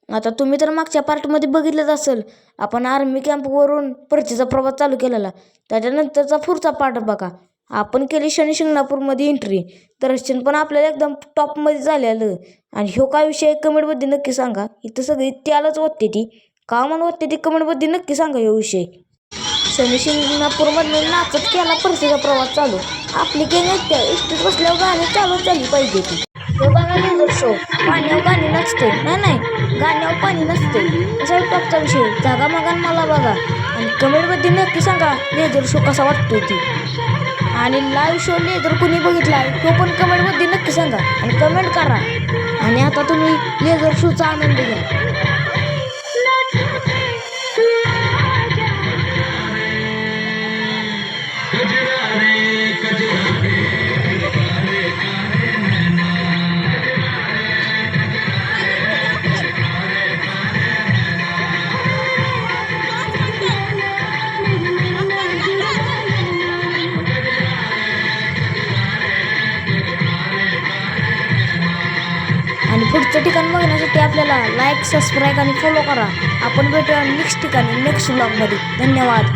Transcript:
आता तुम्ही तर मागच्या पार्टमध्ये बघितलंच असेल, आपण आर्मी कॅम्पवरून परतीचा प्रवास चालू केलेला. त्याच्यानंतरचा पुढचा पार्ट बघा. आपण केली शनी शिंगणापूरमध्ये एंट्री. दर्शन पण आपल्याला एकदम टॉपमध्ये झालेलं. आणि ह्यो काय विषय कमेंटमध्ये नक्की सांगा. इथं सगळी त्यालाच वाटते ती का म्हणून वाटते ती कमेंटमध्ये नक्की सांगा ह्यो विषय. शनी शिंगणापूरमधून नाचत केला परतीचा प्रवास चालू. आपली गँग ऐकत्या इष्टीत बसल्यावर गाणी चालू झाली पाहिजे ती. तो गाणं लेझर शो पाण्यावर गाणी नसते. नाही गाण्यावर पाणी नसते. असा टॉपचा विषय. जागा मागा मला बघा आणि कमेंटमध्ये नक्की सांगा लेझर शो कसा वाटतोय ती. आणि लाईव्ह शो लेझर कुणी बघितलाय तो पण कमेंटमध्ये नक्की सांगा आणि कमेंट करा. आणि आता तुम्ही लेझर शोचा आनंद घ्या. आणि पुढचं ठिकाण बघण्यासाठी आपल्याला लाईक, सबस्क्राईब आणि फॉलो करा. आपण भेटूया नेक्स्ट ठिकाणी नेक्स्ट व्लॉगमध्ये. धन्यवाद.